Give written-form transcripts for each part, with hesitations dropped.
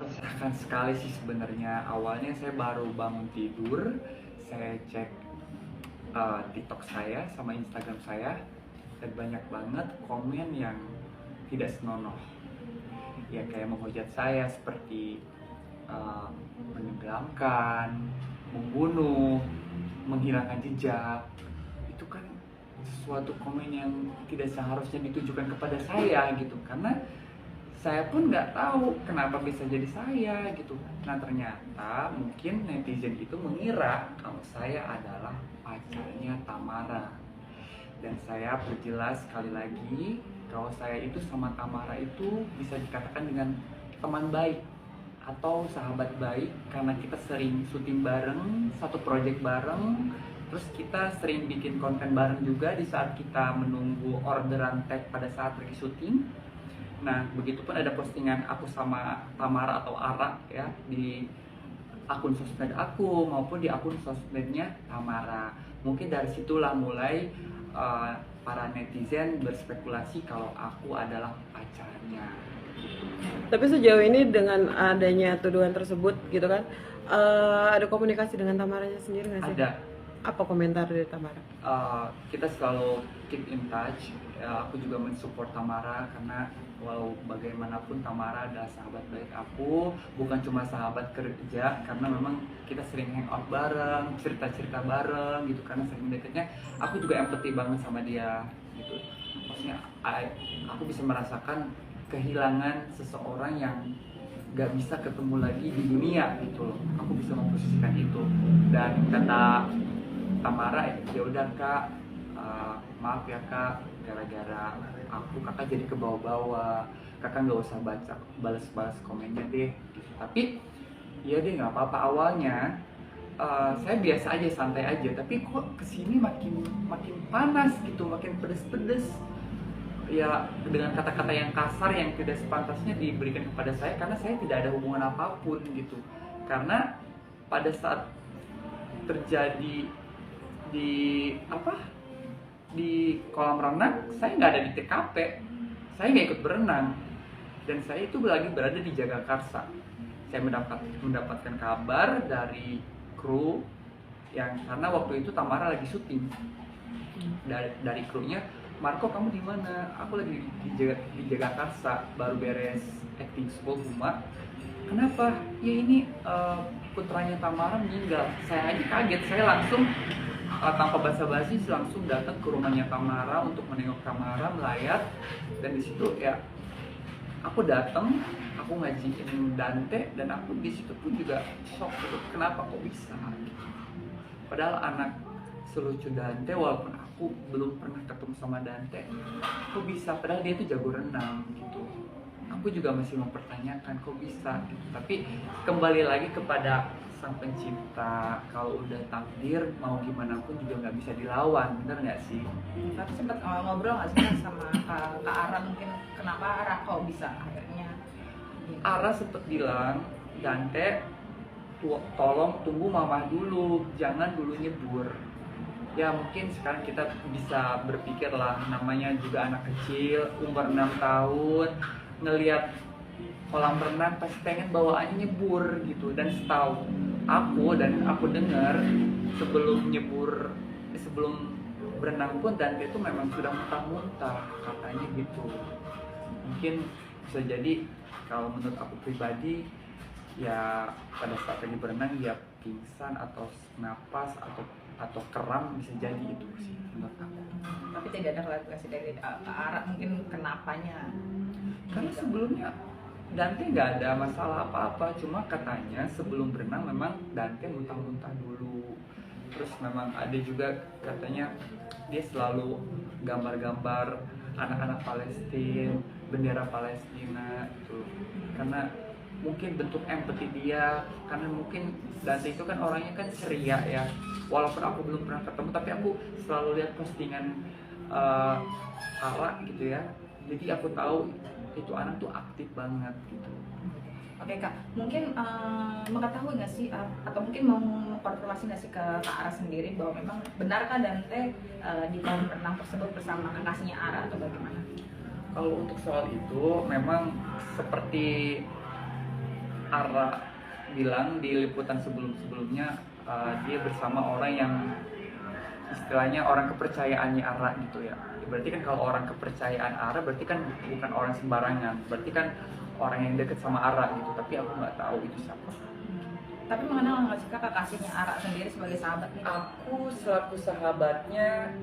Meresahkan sekali sih sebenarnya. Awalnya saya baru bangun tidur, saya cek TikTok saya sama Instagram saya, dan banyak banget komen yang tidak senonoh. Ya kayak menghujat saya seperti uh, menenggelamkan, membunuh, menghilangkan jejak. Itu kan sesuatu komen yang tidak seharusnya ditujukan kepada saya gitu, karena saya pun nggak tahu kenapa bisa jadi saya gitu. Nah ternyata mungkin netizen itu mengira kalau saya adalah pacarnya Tamara. Dan saya perjelas sekali lagi kalau saya itu sama Tamara itu bisa dikatakan dengan teman baik atau sahabat baik, karena kita sering syuting bareng, satu project bareng, terus kita sering bikin konten bareng juga di saat kita menunggu orderan tag pada saat lagi syuting. Nah, begitupun ada postingan aku sama Tamara atau Ara ya di akun sosmed aku maupun di akun sosmednya Tamara. Mungkin dari situlah mulai para netizen berspekulasi kalau aku adalah pacarnya. Tapi sejauh ini dengan adanya tuduhan tersebut gitu kan, ada komunikasi dengan Tamaranya sendiri nggak sih? Ada. Apa komentar dari Tamara? Kita selalu keep in touch. Aku juga mensupport Tamara karena walau bagaimanapun Tamara adalah sahabat baik aku, bukan cuma sahabat kerja, karena memang kita sering hangout bareng, cerita-cerita bareng gitu, karena sering deketnya. Aku juga empati banget sama dia gitu. Maksudnya aku bisa merasakan kehilangan seseorang yang gak bisa ketemu lagi di dunia gitu loh. Aku bisa memposisikan itu. Dan kata Tamara, ya udah kak, maaf ya kak, gara-gara aku kakak jadi ke bawah-bawah, kakak nggak usah baca balas-balas komennya deh gitu. Tapi ya deh nggak apa-apa. Awalnya saya biasa aja, santai aja, tapi kok kesini makin makin panas gitu, makin pedes-pedes ya, dengan kata-kata yang kasar yang tidak sepantasnya diberikan kepada saya, karena saya tidak ada hubungan apapun gitu. Karena pada saat terjadi di apa di kolam renang, saya nggak ada di TKP, saya nggak ikut berenang, dan saya itu lagi berada di Jagakarsa. Saya mendapatkan kabar dari kru yang, karena waktu itu Tamara lagi syuting, dari krunya, Marco kamu di mana? Aku lagi di Jagakarsa, baru beres acting school Huma. Kenapa? Ya ini putranya Tamara meninggal. Saya aja kaget, saya langsung tanpa basa-basi langsung datang ke rumahnya Tamara untuk menengok Tamara, melayat. Dan di situ ya aku datang, aku ngajiin Dante, dan aku di situ pun juga shock gitu, kenapa kok bisa gitu. Padahal anak selucu Dante, walaupun aku belum pernah ketemu sama Dante, kok bisa, padahal dia tuh jago renang gitu. Aku juga masih mempertanyakan kok bisa gitu. Tapi kembali lagi kepada sang pencipta, kalau udah takdir mau gimana pun juga nggak bisa dilawan, bener nggak sih? Tapi sempat ngobrol nggak sih sama Kak Ara, mungkin kenapa Ara kok bisa akhirnya gitu? Ara sempet bilang, Dante tolong tunggu mama dulu, jangan dulu nyebur. Ya mungkin sekarang kita bisa berpikir lah, namanya juga anak kecil, umur 6 tahun, ngelihat kolam renang pasti pengen bawaannya nyebur gitu. Dan setahu aku dan aku dengar, sebelum nyebur, sebelum berenang pun Dante itu memang sudah muntah-muntah katanya gitu. Mungkin bisa jadi, kalau menurut aku pribadi, ya pada saat lagi berenang dia pingsan atau napas atau kram, bisa jadi itu sih menurut aku. Tapi tidak ada klarifikasi dari Kak Ara mungkin kenapanya? Karena sebelumnya Dante nggak ada masalah apa-apa, cuma katanya sebelum berenang memang Dante muntah-muntah dulu. Terus memang ada juga katanya dia selalu gambar-gambar anak-anak Palestina, bendera Palestina itu, karena mungkin bentuk empati dia, karena mungkin Dante itu kan orangnya kan ceria ya. Walaupun aku belum pernah ketemu, tapi aku selalu lihat postingan Ara gitu ya, jadi aku tahu itu anak tuh aktif banget gitu. Oke Kak, mungkin mengetahui nggak sih atau mungkin mau mengkonfirmasi nggak sih ke Kak Ara sendiri bahwa memang benarkah Dante di kolam renang tersebut bersama kekasihnya Ara atau bagaimana? Kalau untuk soal itu memang seperti Ara bilang di liputan sebelum-sebelumnya, dia bersama orang yang istilahnya orang kepercayaannya Ara gitu ya. Berarti kan kalau orang kepercayaan Ara berarti kan bukan orang sembarangan, berarti kan orang yang deket sama Ara gitu, tapi aku nggak tahu itu siapa. Tapi mengenal nggak sih kak kekasihnya Ara sendiri sebagai sahabat nih? Aku selaku sahabatnya,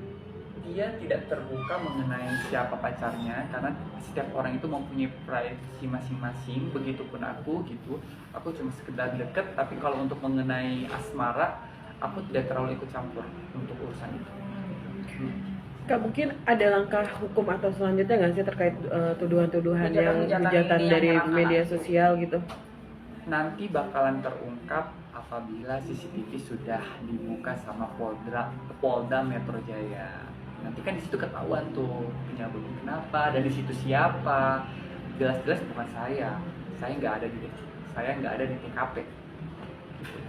dia tidak terbuka mengenai siapa pacarnya karena setiap orang itu mempunyai privasi masing-masing, begitupun aku gitu. Aku cuma sekedar deket, tapi kalau untuk mengenai asmara aku tidak terlalu ikut campur untuk urusan itu. Kak, mungkin ada langkah hukum atau selanjutnya nggak sih terkait tuduhan-tuduhan yang Hujatan-hujatan hujatan ini dari yang orang media anak. sosial gitu? Nanti bakalan terungkap apabila CCTV sudah dibuka sama Polda Metro Jaya. Nanti kan di situ ketahuan tuh penyebabnya kenapa, dari situ siapa. Jelas-jelas bukan saya nggak ada di TKP.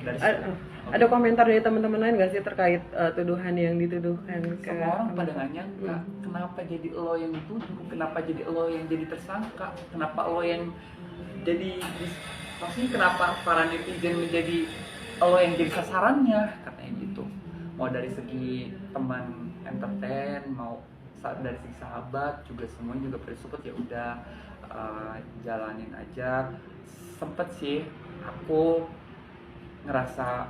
Dari situ. Ada komentar dari teman-teman lain nggak sih terkait tuduhan yang dituduhkan ke Semua orang pada nggak nyangka, kenapa jadi lo yang dituduh, kenapa jadi lo yang jadi tersangka, kenapa lo yang jadi, maksudnya kenapa para netizen menjadi lo yang jadi sasarannya, katanya gitu. Mau dari segi teman entertain, mau dari segi sahabat juga semuanya juga pada support, ya udah jalanin aja. Sempet sih aku ngerasa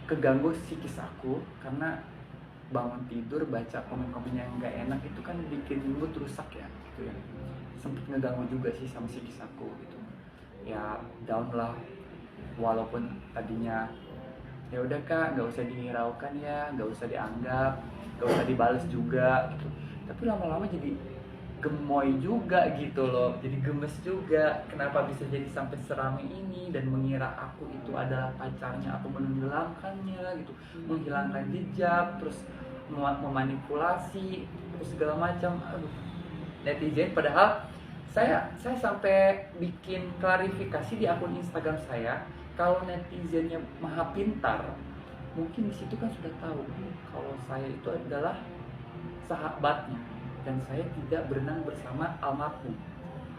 keganggu psikis aku karena bangun tidur baca komen-komen yang nggak enak itu kan bikin mood rusak ya gitu ya. Sempet ngeganggu juga sih sama psikis aku gitu. Ya down lah, walaupun tadinya ya udah kak nggak usah dihiraukan ya, nggak usah dianggap, nggak usah dibales juga gitu, tapi lama-lama jadi gemoy juga gitu loh, jadi gemes juga. Kenapa bisa jadi sampai seramai ini dan mengira aku itu adalah pacarnya atau menenggelamkannya gitu, menghilangkan jejak, terus memanipulasi, terus segala macam. Aduh, netizen. Padahal saya sampai bikin klarifikasi di akun Instagram saya, kalau netizennya maha pintar, mungkin di situ kan sudah tahu kalau saya itu adalah sahabatnya dan saya tidak berenang bersama almarhum.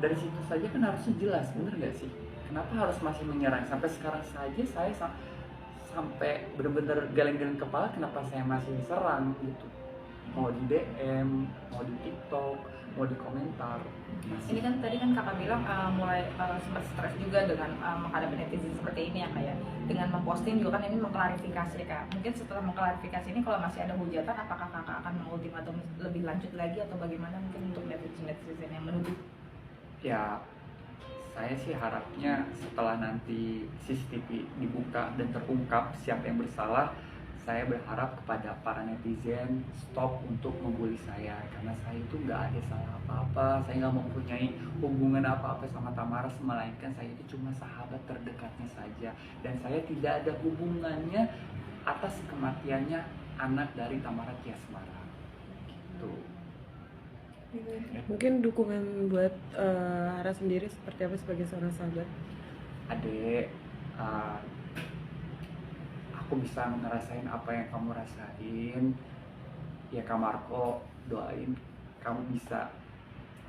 Dari situ saja kan harusnya jelas, bener gak sih? Kenapa harus masih menyerang? Sampai sekarang saja saya sampai benar-benar geleng-geleng kepala, kenapa saya masih diserang gitu. Mau di DM, mau di TikTok, mau di komentar. Ini kan tadi kan kakak bilang mulai sempat stres juga dengan menghadapi netizen seperti ini ya kak ya. Dengan memposting juga kan ini mengklarifikasi kak. Mungkin setelah mengklarifikasi ini kalau masih ada hujatan, apakah kakak akan mengultimatum lebih lanjut lagi atau bagaimana mungkin untuk netizen yang menuduh? Ya, saya sih harapnya setelah nanti CCTV dibuka dan terungkap siapa yang bersalah, saya berharap kepada para netizen stop untuk membuli saya, karena saya itu nggak ada salah apa-apa. Saya nggak mempunyai hubungan apa-apa sama Tamara, melainkan saya itu cuma sahabat terdekatnya saja, dan saya tidak ada hubungannya atas kematiannya anak dari Tamara Tiasmara gitu. Mungkin dukungan buat Hara sendiri seperti apa sebagai seorang sahabat? Adek, aku bisa ngerasain apa yang kamu rasain. Ya Kak Marco, doain kamu bisa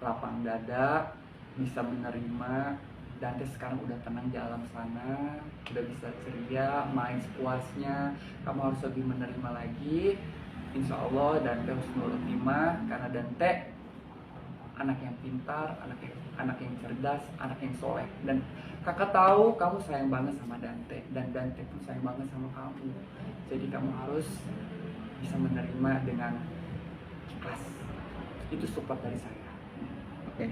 lapang dada, bisa menerima. Dante sekarang udah tenang di alam sana, udah bisa ceria, main sepuasnya. Kamu harus lebih menerima lagi. Insya Allah Dante harus nurut lima, karena Dante anak yang pintar, anak yang cerdas, anak yang soleh. Dan kakak tahu kamu sayang banget sama Dante, dan Dante pun sayang banget sama kamu. Jadi kamu harus bisa menerima dengan ikhlas. Itu support dari saya. Oke,